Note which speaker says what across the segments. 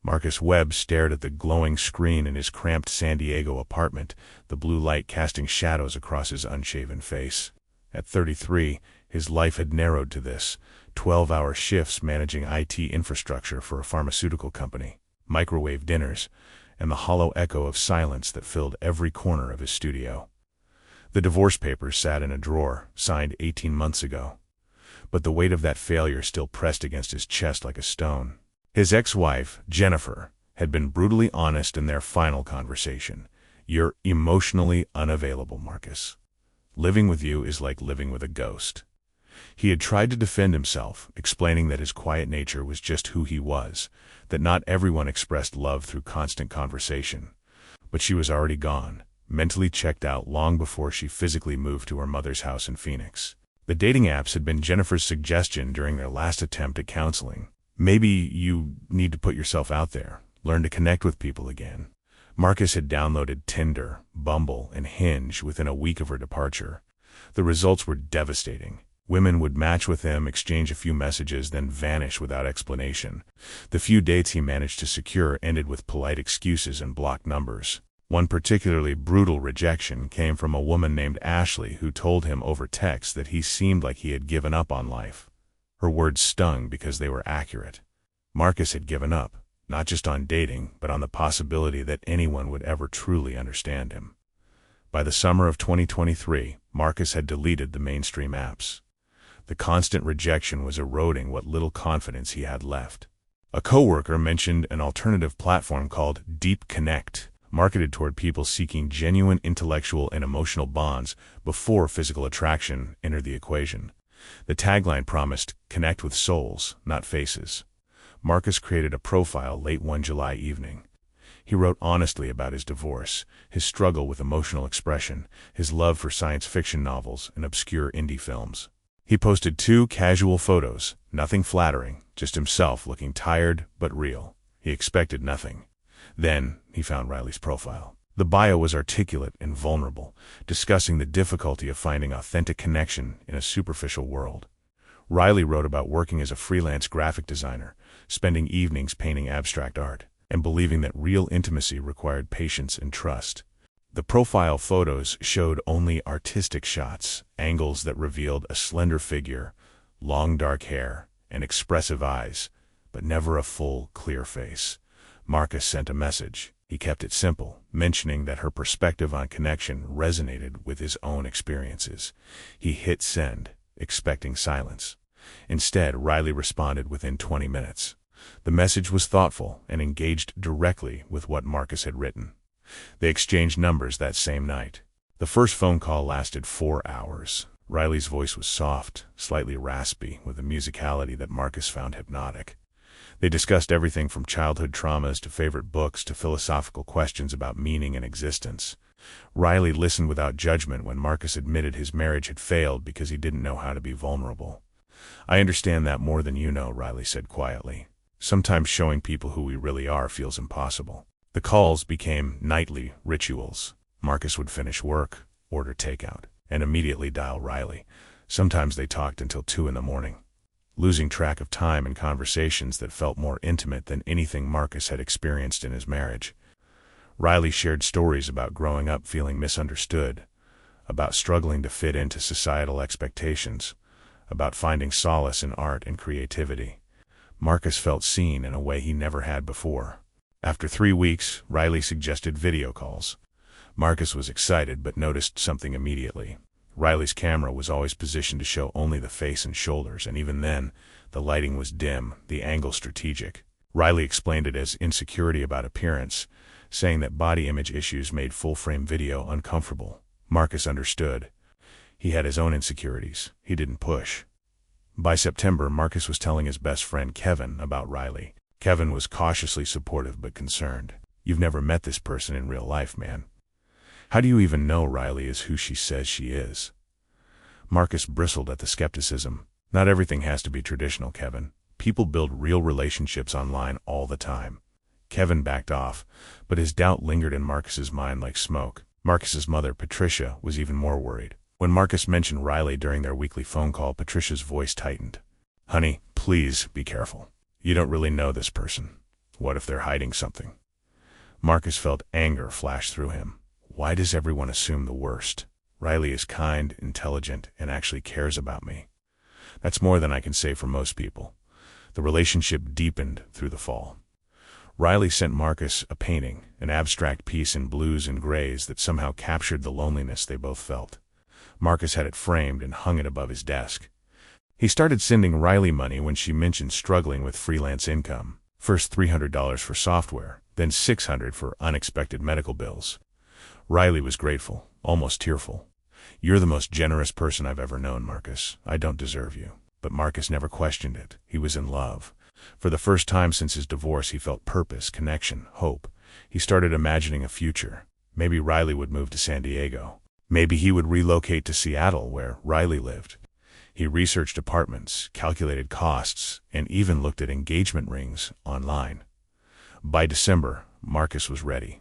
Speaker 1: Marcus Webb stared at the glowing screen in his cramped San Diego apartment, the blue light casting shadows across his unshaven face. At 33, his life had narrowed to this: 12-hour shifts managing IT infrastructure for a pharmaceutical company, microwave dinners, and the hollow echo of silence that filled every corner of his studio. The divorce papers sat in a drawer, signed 18 months ago. But the weight of that failure still pressed against his chest like a stone. His ex-wife, Jennifer, had been brutally honest in their final conversation. "You're emotionally unavailable, Marcus. Living with you is like living with a ghost." He had tried to defend himself, explaining that his quiet nature was just who he was, that not everyone expressed love through constant conversation. But she was already gone, mentally checked out long before she physically moved to her mother's house in Phoenix. The dating apps had been Jennifer's suggestion during their last attempt at counseling. "Maybe you need to put yourself out there, learn to connect with people again." Marcus had downloaded Tinder, Bumble, and Hinge within a week of her departure. The results were devastating. Women would match with him, exchange a few messages, then vanish without explanation. The few dates he managed to secure ended with polite excuses and blocked numbers. One particularly brutal rejection came from a woman named Ashley who told him over text that he seemed like he had given up on life. Her words stung because they were accurate. Marcus had given up, not just on dating, but on the possibility that anyone would ever truly understand him. By the summer of 2023, Marcus had deleted the mainstream apps. The constant rejection was eroding what little confidence he had left. A coworker mentioned an alternative platform called Deep Connect, marketed toward people seeking genuine intellectual and emotional bonds before physical attraction entered the equation. The tagline promised, "Connect with souls, not faces." Marcus created a profile late one July evening. He wrote honestly about his divorce, his struggle with emotional expression, his love for science fiction novels and obscure indie films. He posted 2 casual photos, nothing flattering, just himself looking tired but real. He expected nothing. Then he found Riley's profile. The bio was articulate and vulnerable, discussing the difficulty of finding authentic connection in a superficial world. Riley wrote about working as a freelance graphic designer, spending evenings painting abstract art, and believing that real intimacy required patience and trust. The profile photos showed only artistic shots, angles that revealed a slender figure, long dark hair, and expressive eyes, but never a full, clear face. Marcus sent a message. He kept it simple, mentioning that her perspective on connection resonated with his own experiences. He hit send, expecting silence. Instead, Riley responded within 20 minutes. The message was thoughtful and engaged directly with what Marcus had written. They exchanged numbers that same night. The first phone call lasted 4 hours. Riley's voice was soft, slightly raspy, with a musicality that Marcus found hypnotic. They discussed everything from childhood traumas to favorite books to philosophical questions about meaning and existence. Riley listened without judgment when Marcus admitted his marriage had failed because he didn't know how to be vulnerable. "I understand that more than you know," Riley said quietly. "Sometimes showing people who we really are feels impossible." The calls became nightly rituals. Marcus would finish work, order takeout, and immediately dial Riley. Sometimes they talked until 2 in the morning, losing track of time in conversations that felt more intimate than anything Marcus had experienced in his marriage. Riley shared stories about growing up feeling misunderstood, about struggling to fit into societal expectations, about finding solace in art and creativity. Marcus felt seen in a way he never had before. After 3 weeks, Riley suggested video calls. Marcus was excited but noticed something immediately. Riley's camera was always positioned to show only the face and shoulders, and even then, the lighting was dim, the angle strategic. Riley explained it as insecurity about appearance, saying that body image issues made full-frame video uncomfortable. Marcus understood. He had his own insecurities. He didn't push. By September, Marcus was telling his best friend Kevin about Riley. Kevin was cautiously supportive but concerned. "You've never met this person in real life, man. How do you even know Riley is who she says she is?" Marcus bristled at the skepticism. "Not everything has to be traditional, Kevin. People build real relationships online all the time." Kevin backed off, but his doubt lingered in Marcus's mind like smoke. Marcus's mother, Patricia, was even more worried. When Marcus mentioned Riley during their weekly phone call, Patricia's voice tightened. "Honey, please be careful. You don't really know this person. What if they're hiding something? Marcus felt anger flash through him. Why does everyone assume the worst? Riley is kind, intelligent, and actually cares about me. That's more than I can say for most people. The relationship deepened through the fall. Riley sent Marcus a painting, an abstract piece in blues and grays that somehow captured the loneliness they both felt. Marcus had it framed and hung it above his desk. He started sending Riley money when she mentioned struggling with freelance income. First $300 for software, then $600 for unexpected medical bills. Riley was grateful, almost tearful. "You're the most generous person I've ever known, Marcus. I don't deserve you." But Marcus never questioned it. He was in love. For the first time since his divorce, he felt purpose, connection, hope. He started imagining a future. Maybe Riley would move to San Diego. Maybe he would relocate to Seattle, where Riley lived. He researched apartments, calculated costs, and even looked at engagement rings online. By December, Marcus was ready.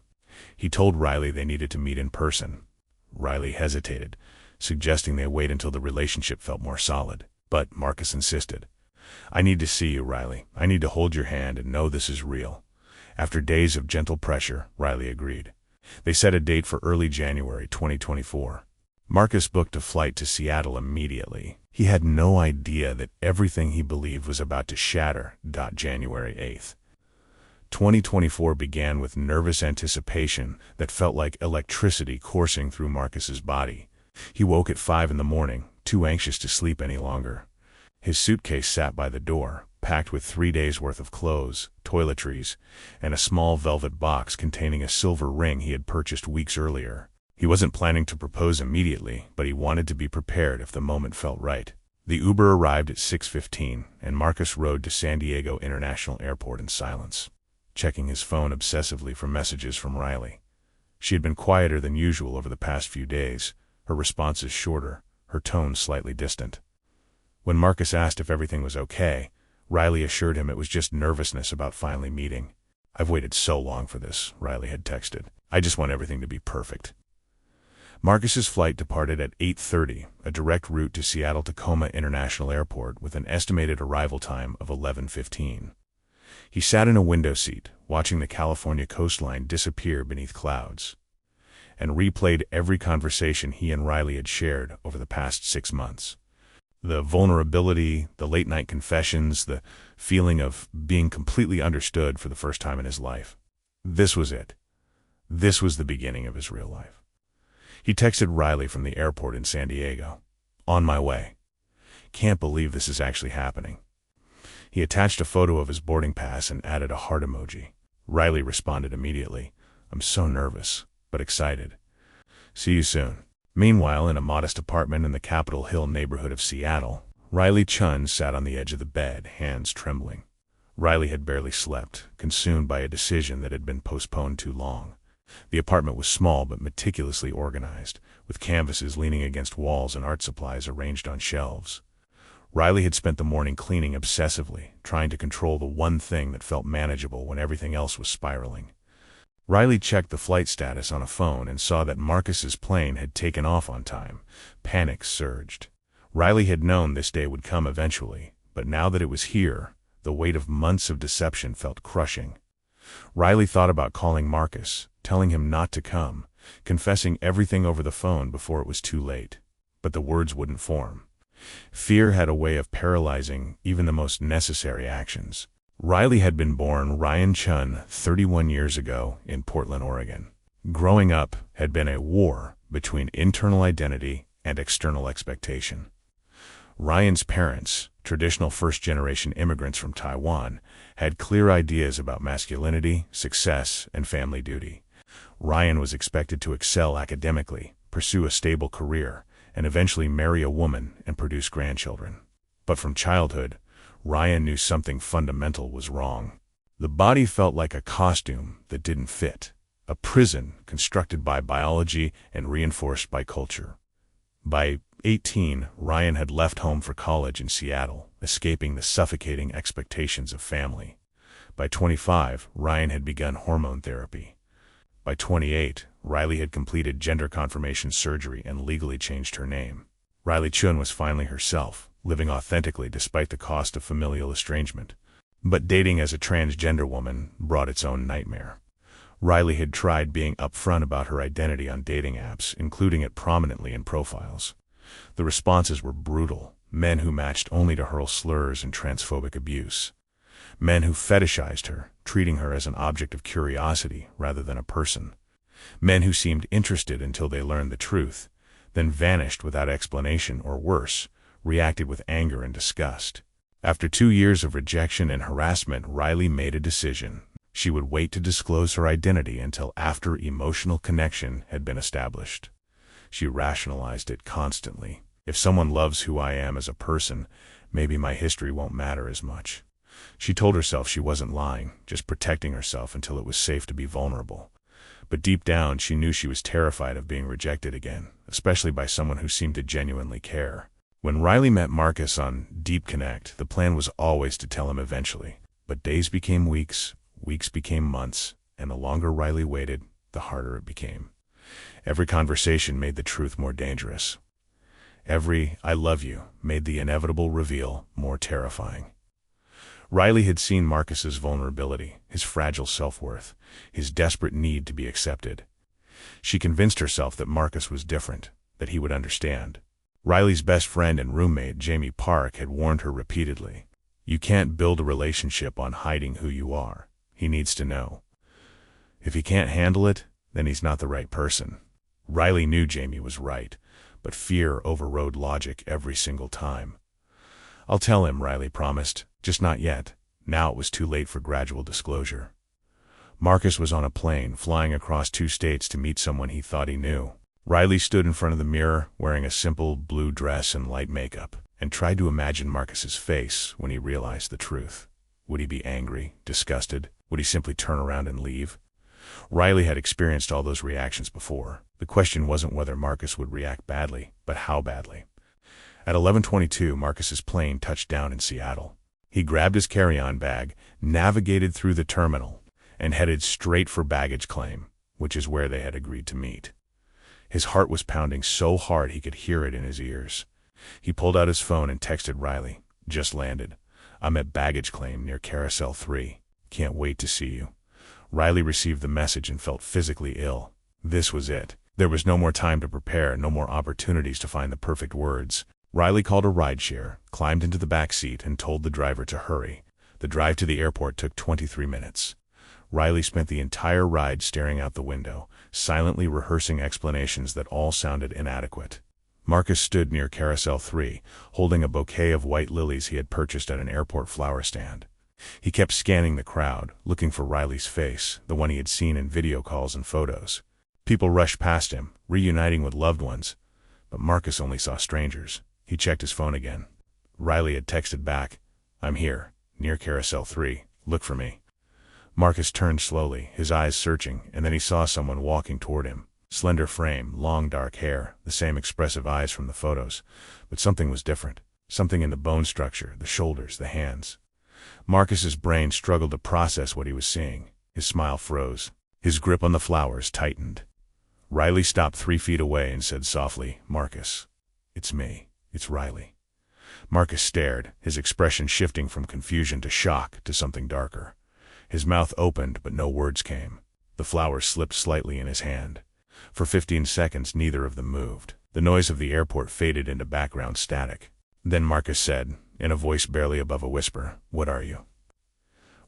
Speaker 1: He told Riley they needed to meet in person. Riley hesitated, suggesting they wait until the relationship felt more solid. But Marcus insisted. "I need to see you, Riley. I need to hold your hand and know this is real." After days of gentle pressure, Riley agreed. They set a date for early January 2024. Marcus booked a flight to Seattle immediately. He had no idea that everything he believed was about to shatter. January 8th. 2024 began with nervous anticipation that felt like electricity coursing through Marcus's body. He woke at 5 in the morning, too anxious to sleep any longer. His suitcase sat by the door, packed with 3 days' worth of clothes, toiletries, and a small velvet box containing a silver ring he had purchased weeks earlier. He wasn't planning to propose immediately, but he wanted to be prepared if the moment felt right. The Uber arrived at 6:15, and Marcus rode to San Diego International Airport in silence, checking his phone obsessively for messages from Riley. She had been quieter than usual over the past few days, her responses shorter, her tone slightly distant. When Marcus asked if everything was okay, Riley assured him it was just nervousness about finally meeting. "I've waited so long for this," Riley had texted. "I just want everything to be perfect." Marcus's flight departed at 8:30, a direct route to Seattle-Tacoma International Airport with an estimated arrival time of 11:15. He sat in a window seat, watching the California coastline disappear beneath clouds, and replayed every conversation he and Riley had shared over the past 6 months. The vulnerability, the late-night confessions, the feeling of being completely understood for the first time in his life. This was it. This was the beginning of his real life. He texted Riley from the airport in San Diego. "On my way. Can't believe this is actually happening." He attached a photo of his boarding pass and added a heart emoji. Riley responded immediately. "I'm so nervous, but excited. See you soon." Meanwhile, in a modest apartment in the Capitol Hill neighborhood of Seattle, Riley Chun sat on the edge of the bed, hands trembling. Riley had barely slept, consumed by a decision that had been postponed too long. The apartment was small but meticulously organized, with canvases leaning against walls and art supplies arranged on shelves. Riley had spent the morning cleaning obsessively, trying to control the one thing that felt manageable when everything else was spiraling. Riley checked the flight status on a phone and saw that Marcus's plane had taken off on time. Panic surged. Riley had known this day would come eventually, but now that it was here, the weight of months of deception felt crushing. Riley thought about calling Marcus, telling him not to come, confessing everything over the phone before it was too late. But the words wouldn't form. Fear had a way of paralyzing even the most necessary actions. Riley had been born Ryan Chun 31 years ago in Portland, Oregon. Growing up had been a war between internal identity and external expectation. Ryan's parents, traditional first-generation immigrants from Taiwan, had clear ideas about masculinity, success, and family duty. Ryan was expected to excel academically, pursue a stable career, and eventually marry a woman and produce grandchildren. But from childhood, Ryan knew something fundamental was wrong. The body felt like a costume that didn't fit, a prison constructed by biology and reinforced by culture. By 18, Ryan had left home for college in Seattle, escaping the suffocating expectations of family. By 25, Ryan had begun hormone therapy. By 28, Riley had completed gender confirmation surgery and legally changed her name. Riley Chun was finally herself, living authentically despite the cost of familial estrangement. But dating as a transgender woman brought its own nightmare. Riley had tried being upfront about her identity on dating apps, including it prominently in profiles. The responses were brutal. Men who matched only to hurl slurs and transphobic abuse. Men who fetishized her, treating her as an object of curiosity rather than a person. Men who seemed interested until they learned the truth, then vanished without explanation or worse, reacted with anger and disgust. After 2 years of rejection and harassment, Riley made a decision. She would wait to disclose her identity until after emotional connection had been established. She rationalized it constantly. If someone loves who I am as a person, maybe my history won't matter as much. She told herself she wasn't lying, just protecting herself until it was safe to be vulnerable. But deep down, she knew she was terrified of being rejected again, especially by someone who seemed to genuinely care. When Riley met Marcus on Deep Connect, the plan was always to tell him eventually. But days became weeks, weeks became months, and the longer Riley waited, the harder it became. Every conversation made the truth more dangerous. Every "I love you" made the inevitable reveal more terrifying. Riley had seen Marcus's vulnerability, his fragile self-worth, his desperate need to be accepted. She convinced herself that Marcus was different, that he would understand. Riley's best friend and roommate, Jamie Park, had warned her repeatedly. You can't build a relationship on hiding who you are. He needs to know. If he can't handle it, then he's not the right person. Riley knew Jamie was right, but fear overrode logic every single time. I'll tell him, Riley promised, just not yet. Now it was too late for gradual disclosure. Marcus was on a plane, flying across 2 states to meet someone he thought he knew. Riley stood in front of the mirror, wearing a simple blue dress and light makeup, and tried to imagine Marcus's face when he realized the truth. Would he be angry, disgusted? Would he simply turn around and leave? Riley had experienced all those reactions before. The question wasn't whether Marcus would react badly, but how badly. At 11:22, Marcus's plane touched down in Seattle. He grabbed his carry-on bag, navigated through the terminal, and headed straight for baggage claim, which is where they had agreed to meet. His heart was pounding so hard he could hear it in his ears. He pulled out his phone and texted Riley. Just landed. I'm at baggage claim near Carousel 3. Can't wait to see you. Riley received the message and felt physically ill. This was it. There was no more time to prepare, no more opportunities to find the perfect words. Riley called a rideshare, climbed into the back seat, and told the driver to hurry. The drive to the airport took 23 minutes. Riley spent the entire ride staring out the window, silently rehearsing explanations that all sounded inadequate. Marcus stood near Carousel 3, holding a bouquet of white lilies he had purchased at an airport flower stand. He kept scanning the crowd, looking for Riley's face, the one he had seen in video calls and photos. People rushed past him, reuniting with loved ones, but Marcus only saw strangers. He checked his phone again. Riley had texted back, I'm here, near Carousel 3, look for me. Marcus turned slowly, his eyes searching, and then he saw someone walking toward him. Slender frame, long dark hair, the same expressive eyes from the photos, but something was different. Something in the bone structure, the shoulders, the hands. Marcus's brain struggled to process what he was seeing. His smile froze. His grip on the flowers tightened. Riley stopped 3 feet away and said softly, Marcus, it's me. It's Riley. Marcus stared, his expression shifting from confusion to shock to something darker. His mouth opened, but no words came. The flowers slipped slightly in his hand. For 15 seconds, neither of them moved. The noise of the airport faded into background static. Then Marcus said, in a voice barely above a whisper, what are you?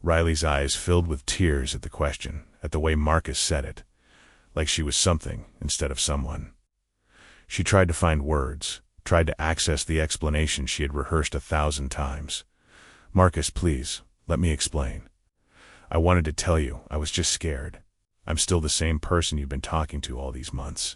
Speaker 1: Riley's eyes filled with tears at the question, at the way Marcus said it, like she was something instead of someone. She tried to find words, tried to access the explanation she had rehearsed 1,000 times. Marcus, please, let me explain. I wanted to tell you, I was just scared. I'm still the same person you've been talking to all these months.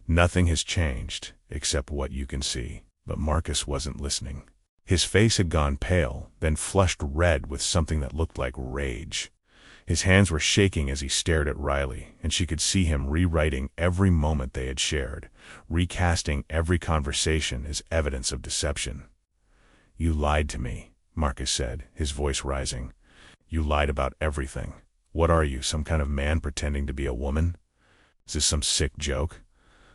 Speaker 1: Nothing has changed, except what you can see. But Marcus wasn't listening. His face had gone pale, then flushed red with something that looked like rage. His hands were shaking as he stared at Riley, and she could see him rewriting every moment they had shared, recasting every conversation as evidence of deception. You lied to me, Marcus said, his voice rising. You lied about everything. What are you, some kind of man pretending to be a woman? Is this some sick joke?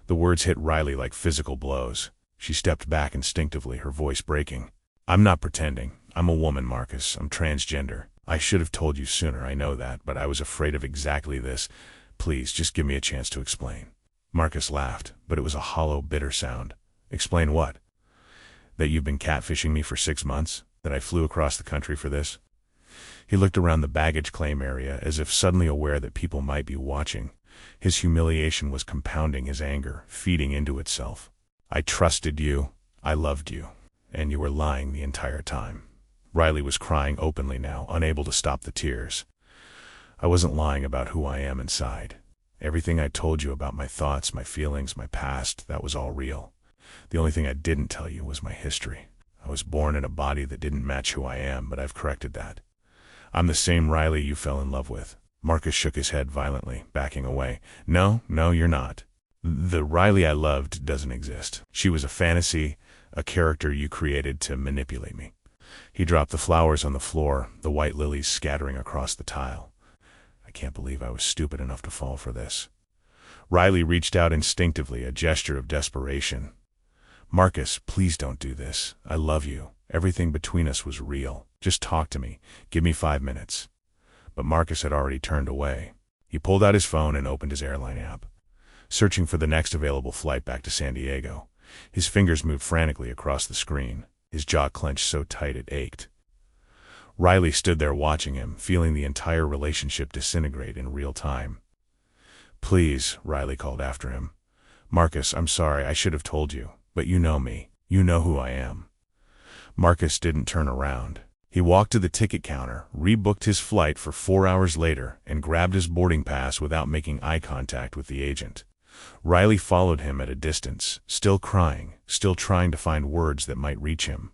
Speaker 1: The words hit Riley like physical blows. She stepped back instinctively, her voice breaking. I'm not pretending. I'm a woman, Marcus. I'm transgender. I should have told you sooner, I know that, but I was afraid of exactly this. Please, just give me a chance to explain. Marcus laughed, but it was a hollow, bitter sound. Explain what? That you've been catfishing me for 6 months? That I flew across the country for this? He looked around the baggage claim area as if suddenly aware that people might be watching. His humiliation was compounding his anger, feeding into itself. I trusted you. I loved you. And you were lying the entire time. Riley was crying openly now, unable to stop the tears. I wasn't lying about who I am inside. Everything I told you about my thoughts, my feelings, my past, that was all real. The only thing I didn't tell you was my history. I was born in a body that didn't match who I am, but I've corrected that. I'm the same Riley you fell in love with. Marcus shook his head violently, backing away. No, you're not. The Riley I loved doesn't exist. She was a fantasy, a character you created to manipulate me. He dropped the flowers on the floor, the white lilies scattering across the tile. I can't believe I was stupid enough to fall for this. Riley reached out instinctively, a gesture of desperation. Marcus, please don't do this. I love you. Everything between us was real. Just talk to me. Give me 5 minutes. But Marcus had already turned away. He pulled out his phone and opened his airline app, searching for the next available flight back to San Diego. His fingers moved frantically across the screen, his jaw clenched so tight it ached. Riley stood there watching him, feeling the entire relationship disintegrate in real time. Please, Riley called after him. Marcus, I'm sorry, I should have told you, but you know me. You know who I am. Marcus didn't turn around. He walked to the ticket counter, rebooked his flight for 4 hours later, and grabbed his boarding pass without making eye contact with the agent. Riley followed him at a distance, still crying, still trying to find words that might reach him.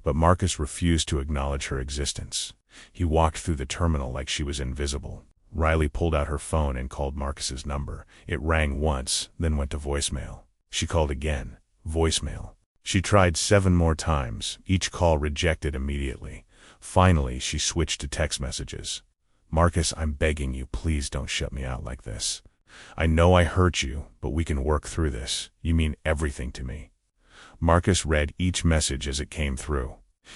Speaker 1: But Marcus refused to acknowledge her existence. He walked through the terminal like she was invisible. Riley pulled out her phone and called Marcus's number. It rang once, then went to voicemail. She called again. Voicemail. She tried 7 more times, each call rejected immediately. Finally, she switched to text messages. Marcus, I'm begging you, please don't shut me out like this. I know I hurt you, but we can work through this. You mean everything to me. Marcus read each message as it came through.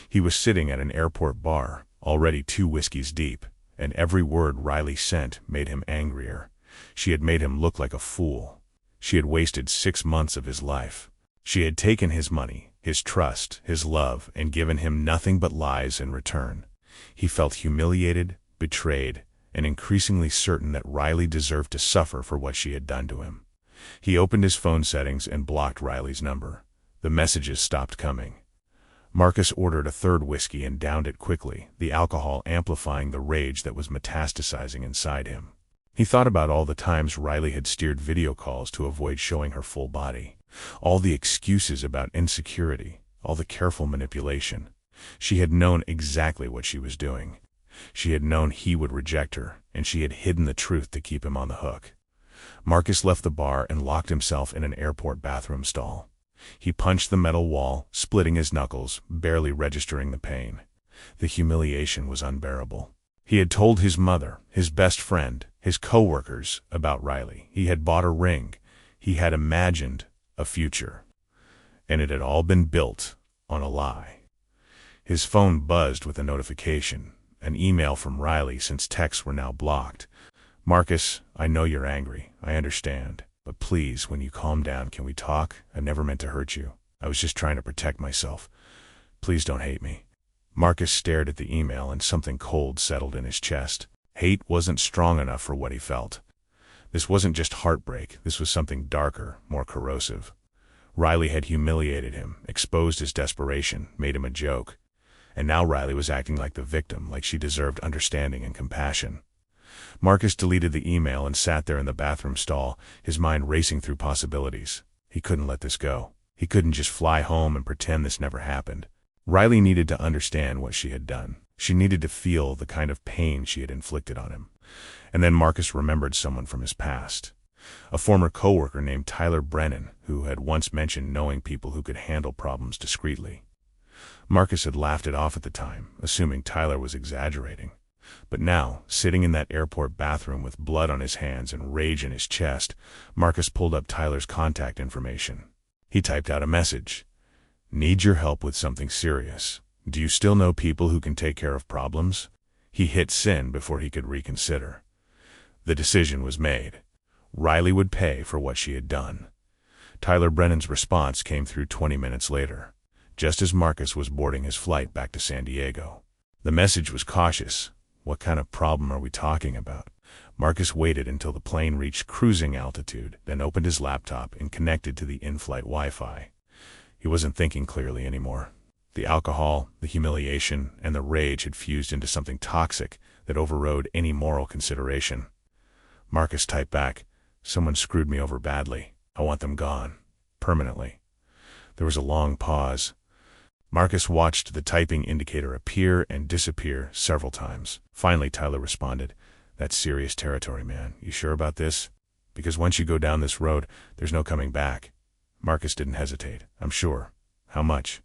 Speaker 1: He was sitting at an airport bar, already 2 whiskeys deep, and every word Riley sent made him angrier. She had made him look like a fool. She had wasted 6 months of his life. She had taken his money, his trust, his love, and given him nothing but lies in return. He felt humiliated, betrayed, and increasingly certain that Riley deserved to suffer for what she had done to him. He opened his phone settings and blocked Riley's number. The messages stopped coming. Marcus ordered a 3rd whiskey and downed it quickly, the alcohol amplifying the rage that was metastasizing inside him. He thought about all the times Riley had steered video calls to avoid showing her full body. All the excuses about insecurity, all the careful manipulation. She had known exactly what she was doing. She had known he would reject her, and she had hidden the truth to keep him on the hook. Marcus left the bar and locked himself in an airport bathroom stall. He punched the metal wall, splitting his knuckles, barely registering the pain. The humiliation was unbearable. He had told his mother, his best friend, his co-workers about Riley. He had bought a ring. He had imagined a future. And it had all been built on a lie. His phone buzzed with a notification, an email from Riley since texts were now blocked. Marcus, I know you're angry. I understand. But please, when you calm down, can we talk? I never meant to hurt you. I was just trying to protect myself. Please don't hate me. Marcus stared at the email and something cold settled in his chest. Hate wasn't strong enough for what he felt. This wasn't just heartbreak. This was something darker, more corrosive. Riley had humiliated him, exposed his desperation, made him a joke. And now Riley was acting like the victim, like she deserved understanding and compassion. Marcus deleted the email and sat there in the bathroom stall, his mind racing through possibilities. He couldn't let this go. He couldn't just fly home and pretend this never happened. Riley needed to understand what she had done. She needed to feel the kind of pain she had inflicted on him. And then Marcus remembered someone from his past. A former coworker named Tyler Brennan, who had once mentioned knowing people who could handle problems discreetly. Marcus had laughed it off at the time, assuming Tyler was exaggerating. But now, sitting in that airport bathroom with blood on his hands and rage in his chest, Marcus pulled up Tyler's contact information. He typed out a message. Need your help with something serious. Do you still know people who can take care of problems? He hit send before he could reconsider. The decision was made. Riley would pay for what she had done. Tyler Brennan's response came through 20 minutes later, just as Marcus was boarding his flight back to San Diego. The message was cautious. What kind of problem are we talking about? Marcus waited until the plane reached cruising altitude, then opened his laptop and connected to the in-flight Wi-Fi. He wasn't thinking clearly anymore. The alcohol, the humiliation, and the rage had fused into something toxic that overrode any moral consideration. Marcus typed back, "Someone screwed me over badly. I want them gone. Permanently." There was a long pause. Marcus watched the typing indicator appear and disappear several times. Finally, Tyler responded, "That's serious territory, man. You sure about this? Because once you go down this road, there's no coming back." Marcus didn't hesitate. "I'm sure. How much?"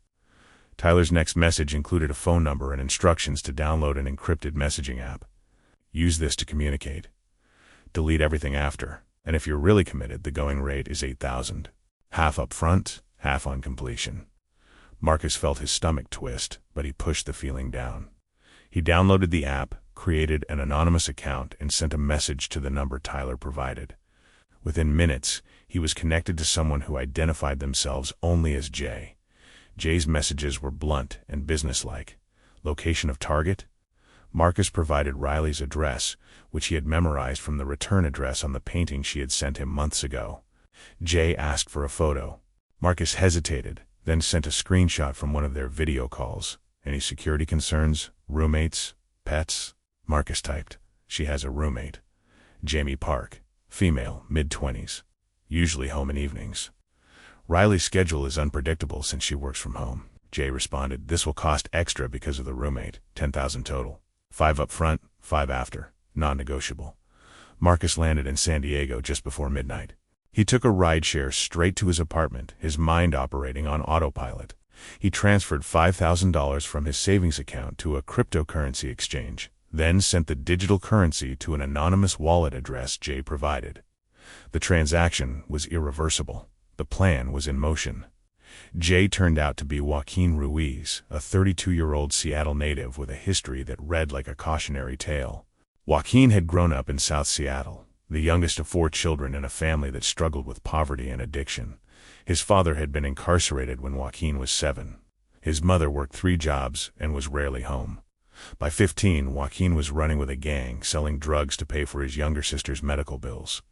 Speaker 1: Tyler's next message included a phone number and instructions to download an encrypted messaging app. "Use this to communicate. Delete everything after. And if you're really committed, the going rate is 8,000. Half up front, half on completion." Marcus felt his stomach twist, but he pushed the feeling down. He downloaded the app, created an anonymous account, and sent a message to the number Tyler provided. Within minutes, he was connected to someone who identified themselves only as Jay. Jay's messages were blunt and businesslike. Location of target? Marcus provided Riley's address, which he had memorized from the return address on the painting she had sent him months ago. Jay asked for a photo. Marcus hesitated, then sent a screenshot from one of their video calls. "Any security concerns? Roommates? Pets?" Marcus typed, "She has a roommate. Jamie Park. Female, mid-20s. Usually home in evenings. Riley's schedule is unpredictable since she works from home." Jay responded, "This will cost extra because of the roommate. 10,000 total. 5 up front, 5 after. Non-negotiable." Marcus landed in San Diego just before midnight. He took a rideshare straight to his apartment, his mind operating on autopilot. He transferred $5,000 from his savings account to a cryptocurrency exchange, then sent the digital currency to an anonymous wallet address Jay provided. The transaction was irreversible. The plan was in motion. Jay turned out to be Joaquin Ruiz, a 32-year-old Seattle native with a history that read like a cautionary tale. Joaquin had grown up in South Seattle, the youngest of 4 children in a family that struggled with poverty and addiction. His father had been incarcerated when Joaquin was 7. His mother worked 3 jobs and was rarely home. By 15, Joaquin was running with a gang, selling drugs to pay for his younger sister's medical bills.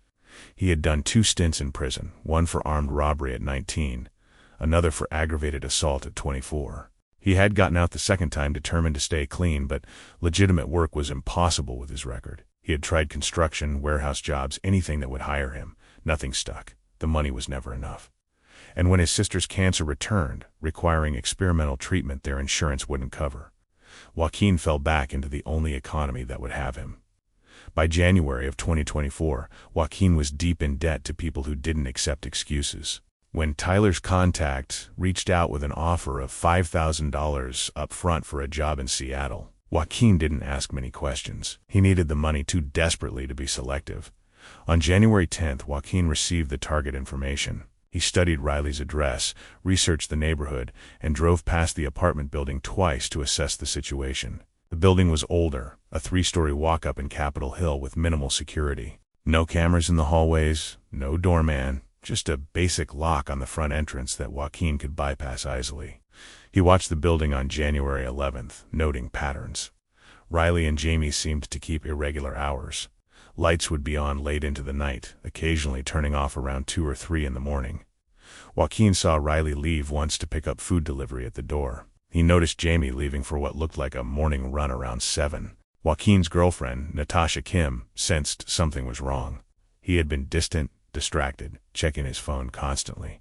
Speaker 1: He had done 2 stints in prison, one for armed robbery at 19, another for aggravated assault at 24. He had gotten out the second time determined to stay clean, but legitimate work was impossible with his record. He had tried construction, warehouse jobs, anything that would hire him. Nothing stuck. The money was never enough. And when his sister's cancer returned, requiring experimental treatment their insurance wouldn't cover, Joaquin fell back into the only economy that would have him. By January of 2024, Joaquin was deep in debt to people who didn't accept excuses. When Tyler's contact reached out with an offer of $5,000 up front for a job in Seattle, Joaquin didn't ask many questions. He needed the money too desperately to be selective. On January 10th, Joaquin received the target information. He studied Riley's address, researched the neighborhood, and drove past the apartment building twice to assess the situation. The building was older, a 3-story walk-up in Capitol Hill with minimal security. No cameras in the hallways, no doorman, just a basic lock on the front entrance that Joaquin could bypass easily. He watched the building on January 11th, noting patterns. Riley and Jamie seemed to keep irregular hours. Lights would be on late into the night, occasionally turning off around 2 or 3 in the morning. Joaquin saw Riley leave once to pick up food delivery at the door. He noticed Jamie leaving for what looked like a morning run around 7. Joaquin's girlfriend, Natasha Kim, sensed something was wrong. He had been distant, distracted, checking his phone constantly.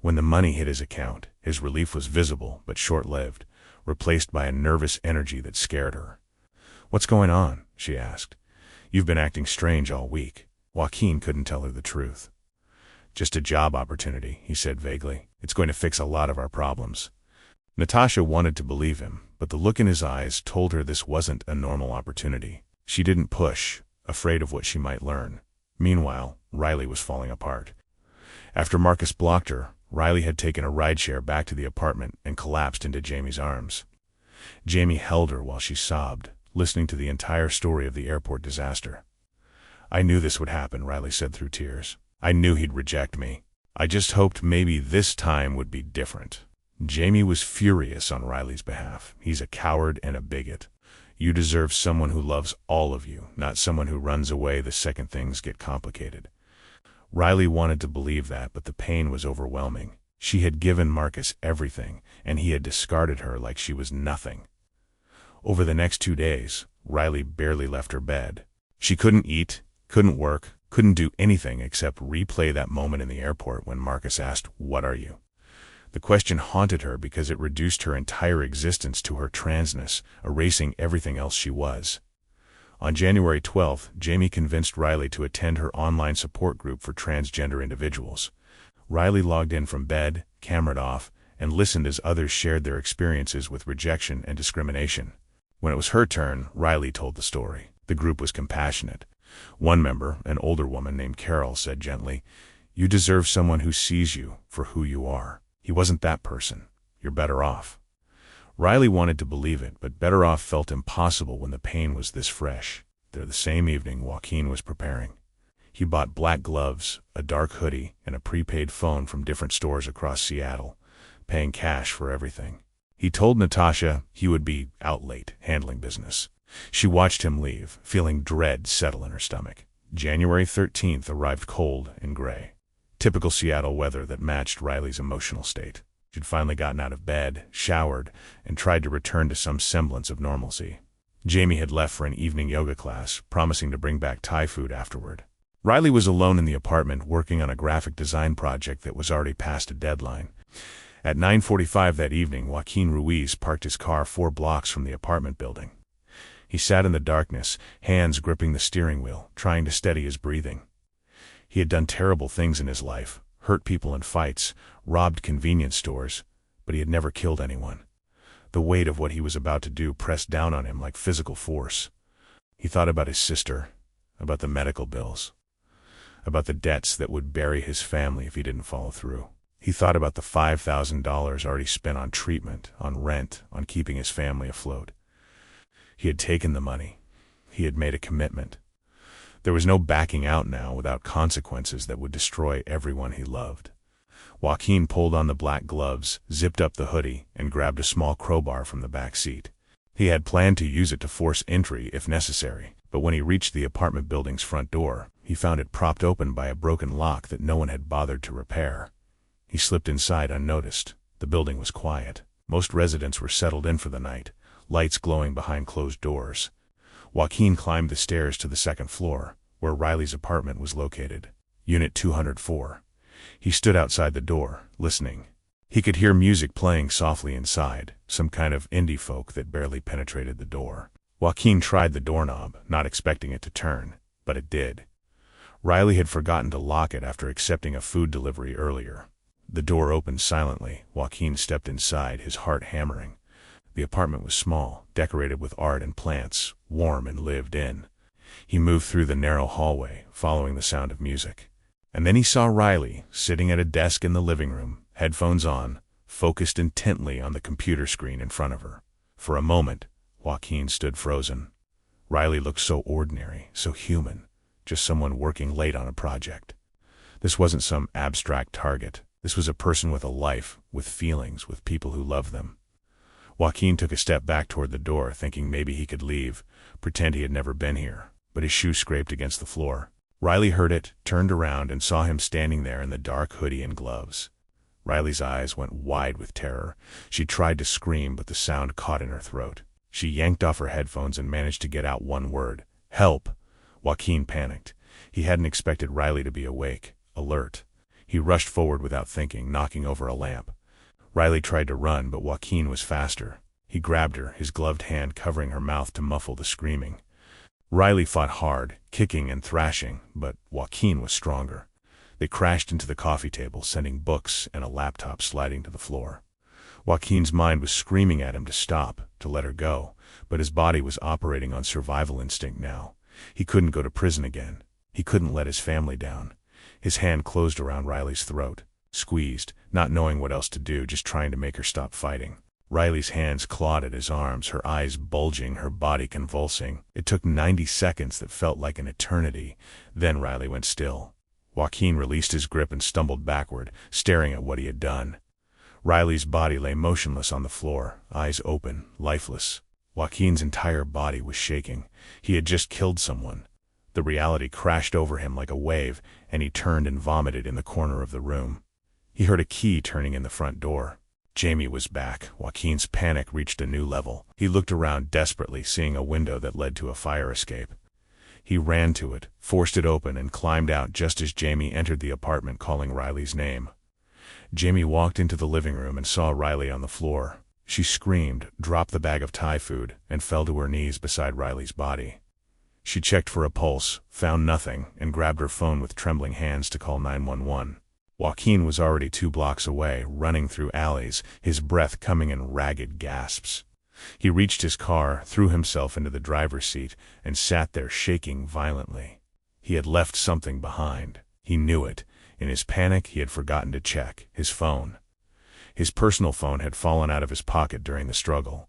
Speaker 1: When the money hit his account, his relief was visible but short-lived, replaced by a nervous energy that scared her. "What's going on?" she asked. "You've been acting strange all week." Joaquin couldn't tell her the truth. "Just a job opportunity," he said vaguely. "It's going to fix a lot of our problems." Natasha wanted to believe him, but the look in his eyes told her this wasn't a normal opportunity. She didn't push, afraid of what she might learn. Meanwhile, Riley was falling apart. After Marcus blocked her, Riley had taken a rideshare back to the apartment and collapsed into Jamie's arms. Jamie held her while she sobbed, listening to the entire story of the airport disaster. "I knew this would happen," Riley said through tears. "I knew he'd reject me. I just hoped maybe this time would be different." Jamie was furious on Riley's behalf. "He's a coward and a bigot. You deserve someone who loves all of you, not someone who runs away the second things get complicated." Riley wanted to believe that, but the pain was overwhelming. She had given Marcus everything, and he had discarded her like she was nothing. Over the next 2 days, Riley barely left her bed. She couldn't eat, couldn't work, couldn't do anything except replay that moment in the airport when Marcus asked, "What are you?" The question haunted her because it reduced her entire existence to her transness, erasing everything else she was. On January 12th, Jamie convinced Riley to attend her online support group for transgender individuals. Riley logged in from bed, camera off, and listened as others shared their experiences with rejection and discrimination. When it was her turn, Riley told the story. The group was compassionate. One member, an older woman named Carol, said gently, "You deserve someone who sees you for who you are. He wasn't that person. You're better off." Riley wanted to believe it, but better off felt impossible when the pain was this fresh. The same evening, Joaquin was preparing. He bought black gloves, a dark hoodie, and a prepaid phone from different stores across Seattle, paying cash for everything. He told Natasha he would be out late, handling business. She watched him leave, feeling dread settle in her stomach. January 13th arrived cold and gray. Typical Seattle weather that matched Riley's emotional state. She'd finally gotten out of bed, showered, and tried to return to some semblance of normalcy. Jamie had left for an evening yoga class, promising to bring back Thai food afterward. Riley was alone in the apartment working on a graphic design project that was already past a deadline. At 9:45 that evening, Joaquin Ruiz parked his car 4 blocks from the apartment building. He sat in the darkness, hands gripping the steering wheel, trying to steady his breathing. He had done terrible things in his life, hurt people in fights, robbed convenience stores, but he had never killed anyone. The weight of what he was about to do pressed down on him like physical force. He thought about his sister, about the medical bills, about the debts that would bury his family if he didn't follow through. He thought about the $5,000 already spent on treatment, on rent, on keeping his family afloat. He had taken the money. He had made a commitment. There was no backing out now without consequences that would destroy everyone he loved. Joaquin pulled on the black gloves, zipped up the hoodie, and grabbed a small crowbar from the back seat. He had planned to use it to force entry if necessary, but when he reached the apartment building's front door, he found it propped open by a broken lock that no one had bothered to repair. He slipped inside unnoticed. The building was quiet. Most residents were settled in for the night, lights glowing behind closed doors. Joaquin climbed the stairs to the second floor, where Riley's apartment was located, Unit 204. He stood outside the door, listening. He could hear music playing softly inside, some kind of indie folk that barely penetrated the door. Joaquin tried the doorknob, not expecting it to turn, but it did. Riley had forgotten to lock it after accepting a food delivery earlier. The door opened silently. Joaquin stepped inside, his heart hammering. The apartment was small, decorated with art and plants, warm and lived in. He moved through the narrow hallway, following the sound of music. And then he saw Riley, sitting at a desk in the living room, headphones on, focused intently on the computer screen in front of her. For a moment, Joaquin stood frozen. Riley looked so ordinary, so human, just someone working late on a project. This wasn't some abstract target. This was a person with a life, with feelings, with people who loved them. Joaquin took a step back toward the door, thinking maybe he could leave, pretend he had never been here, but his shoe scraped against the floor. Riley heard it, turned around, and saw him standing there in the dark hoodie and gloves. Riley's eyes went wide with terror. She tried to scream, but the sound caught in her throat. She yanked off her headphones and managed to get out one word: "Help!" Joaquin panicked. He hadn't expected Riley to be awake, alert. He rushed forward without thinking, knocking over a lamp. Riley tried to run, but Joaquin was faster. He grabbed her, his gloved hand covering her mouth to muffle the screaming. Riley fought hard, kicking and thrashing, but Joaquin was stronger. They crashed into the coffee table, sending books and a laptop sliding to the floor. Joaquin's mind was screaming at him to stop, to let her go, but his body was operating on survival instinct now. He couldn't go to prison again. He couldn't let his family down. His hand closed around Riley's throat, squeezed, not knowing what else to do, just trying to make her stop fighting. Riley's hands clawed at his arms, her eyes bulging, her body convulsing. It took 90 seconds that felt like an eternity. Then Riley went still. Joaquin released his grip and stumbled backward, staring at what he had done. Riley's body lay motionless on the floor, eyes open, lifeless. Joaquin's entire body was shaking. He had just killed someone. The reality crashed over him like a wave, and he turned and vomited in the corner of the room. He heard a key turning in the front door. Jamie was back. Joaquin's panic reached a new level. He looked around desperately, seeing a window that led to a fire escape. He ran to it, forced it open, and climbed out just as Jamie entered the apartment, calling Riley's name. Jamie walked into the living room and saw Riley on the floor. She screamed, dropped the bag of Thai food, and fell to her knees beside Riley's body. She checked for a pulse, found nothing, and grabbed her phone with trembling hands to call 911. Joaquin was already 2 blocks away, running through alleys, his breath coming in ragged gasps. He reached his car, threw himself into the driver's seat, and sat there shaking violently. He had left something behind. He knew it. In his panic, he had forgotten to check his phone. His personal phone had fallen out of his pocket during the struggle.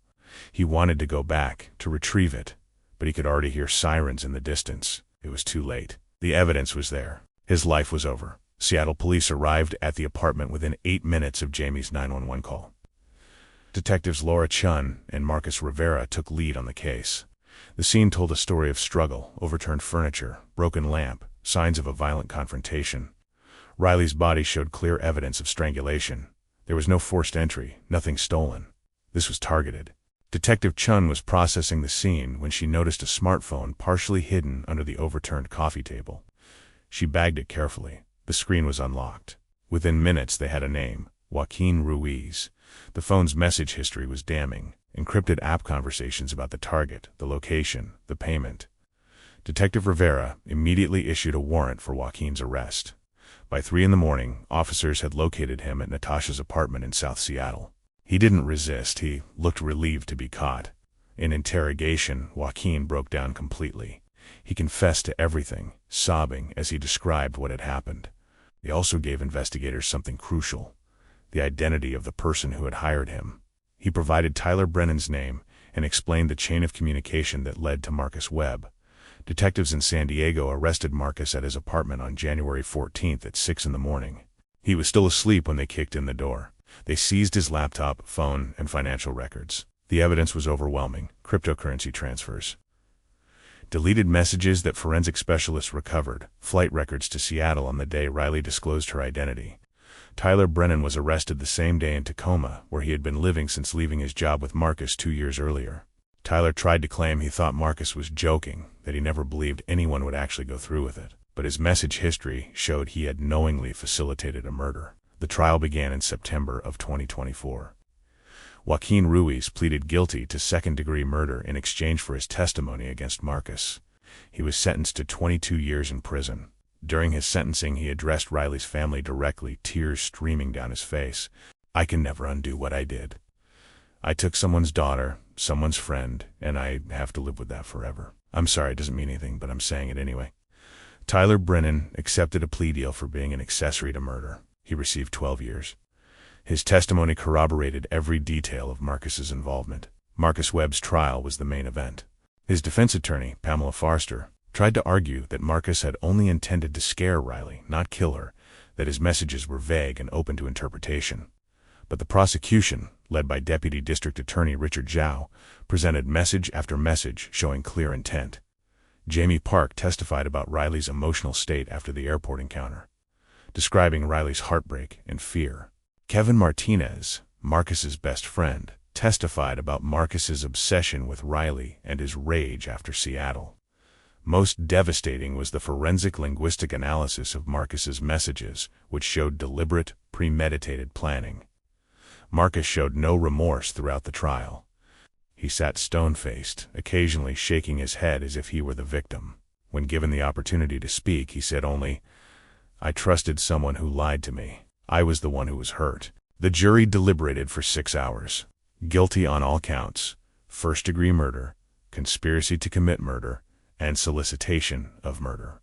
Speaker 1: He wanted to go back, to retrieve it, but he could already hear sirens in the distance. It was too late. The evidence was there. His life was over. Seattle police arrived at the apartment within 8 minutes of Jamie's 911 call. Detectives Laura Chun and Marcus Rivera took lead on the case. The scene told a story of struggle, overturned furniture, broken lamp, signs of a violent confrontation. Riley's body showed clear evidence of strangulation. There was no forced entry, nothing stolen. This was targeted. Detective Chun was processing the scene when she noticed a smartphone partially hidden under the overturned coffee table. She bagged it carefully. The screen was unlocked. Within minutes they had a name, Joaquin Ruiz. The phone's message history was damning. Encrypted app conversations about the target, the location, the payment. Detective Rivera immediately issued a warrant for Joaquin's arrest. By 3 a.m, officers had located him at Natasha's apartment in South Seattle. He didn't resist. He looked relieved to be caught. In interrogation, Joaquin broke down completely. He confessed to everything, sobbing as he described what had happened. He also gave investigators something crucial: the identity of the person who had hired him. He provided Tyler Brennan's name and explained the chain of communication that led to Marcus Webb. Detectives in San Diego arrested Marcus at his apartment on January 14th at 6 a.m. He was still asleep when they kicked in the door. They seized his laptop, phone, and financial records. The evidence was overwhelming: cryptocurrency transfers, deleted messages that forensic specialists recovered, flight records to Seattle on the day Riley disclosed her identity. Tyler Brennan was arrested the same day in Tacoma, where he had been living since leaving his job with Marcus 2 years earlier. Tyler tried to claim he thought Marcus was joking, that he never believed anyone would actually go through with it. But his message history showed he had knowingly facilitated a murder. The trial began in September of 2024. Joaquin Ruiz pleaded guilty to second-degree murder in exchange for his testimony against Marcus. He was sentenced to 22 years in prison. During his sentencing, he addressed Riley's family directly, tears streaming down his face. "I can never undo what I did. I took someone's daughter, someone's friend, and I have to live with that forever. I'm sorry, it doesn't mean anything, but I'm saying it anyway." Tyler Brennan accepted a plea deal for being an accessory to murder. He received 12 years. His testimony corroborated every detail of Marcus's involvement. Marcus Webb's trial was the main event. His defense attorney, Pamela Forster, tried to argue that Marcus had only intended to scare Riley, not kill her, that his messages were vague and open to interpretation. But the prosecution, led by Deputy District Attorney Richard Zhao, presented message after message showing clear intent. Jamie Park testified about Riley's emotional state after the airport encounter, describing Riley's heartbreak and fear. Kevin Martinez, Marcus's best friend, testified about Marcus's obsession with Riley and his rage after Seattle. Most devastating was the forensic linguistic analysis of Marcus's messages, which showed deliberate, premeditated planning. Marcus showed no remorse throughout the trial. He sat stone-faced, occasionally shaking his head as if he were the victim. When given the opportunity to speak, he said only, "I trusted someone who lied to me. I was the one who was hurt." The jury deliberated for 6 hours. Guilty on all counts: first-degree murder, conspiracy to commit murder, and solicitation of murder.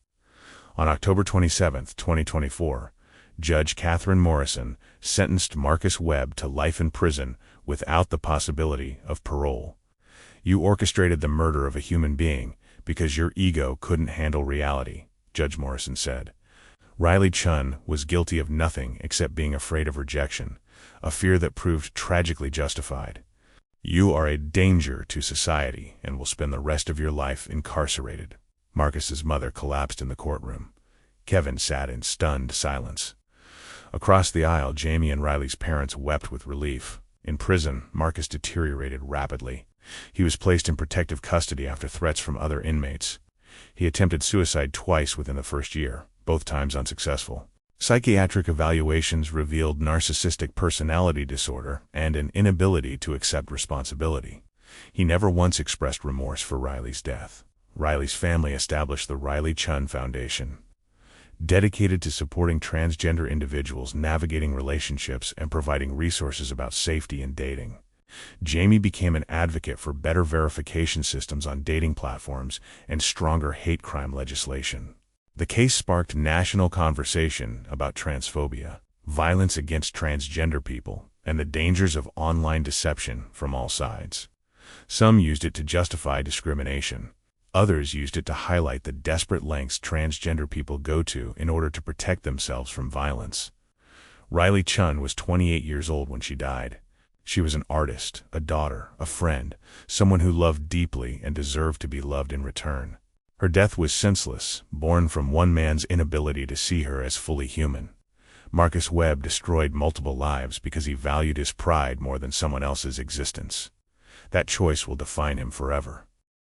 Speaker 1: On October 27, 2024, Judge Catherine Morrison sentenced Marcus Webb to life in prison without the possibility of parole. "You orchestrated the murder of a human being because your ego couldn't handle reality," Judge Morrison said. Riley Chun was guilty of nothing except being afraid of rejection, a fear that proved tragically justified. "You are a danger to society and will spend the rest of your life incarcerated." Marcus's mother collapsed in the courtroom. Kevin sat in stunned silence. Across the aisle, Jamie and Riley's parents wept with relief. In prison, Marcus deteriorated rapidly. He was placed in protective custody after threats from other inmates. He attempted suicide twice within the first year, both times unsuccessful. Psychiatric evaluations revealed narcissistic personality disorder and an inability to accept responsibility. He never once expressed remorse for Riley's death. Riley's family established the Riley Chun Foundation, dedicated to supporting transgender individuals navigating relationships and providing resources about safety and dating. Jamie became an advocate for better verification systems on dating platforms and stronger hate crime legislation. The case sparked national conversation about transphobia, violence against transgender people, and the dangers of online deception from all sides. Some used it to justify discrimination. Others used it to highlight the desperate lengths transgender people go to in order to protect themselves from violence. Riley Chun was 28 years old when she died. She was an artist, a daughter, a friend, someone who loved deeply and deserved to be loved in return. Her death was senseless, born from one man's inability to see her as fully human. Marcus Webb destroyed multiple lives because he valued his pride more than someone else's existence. That choice will define him forever.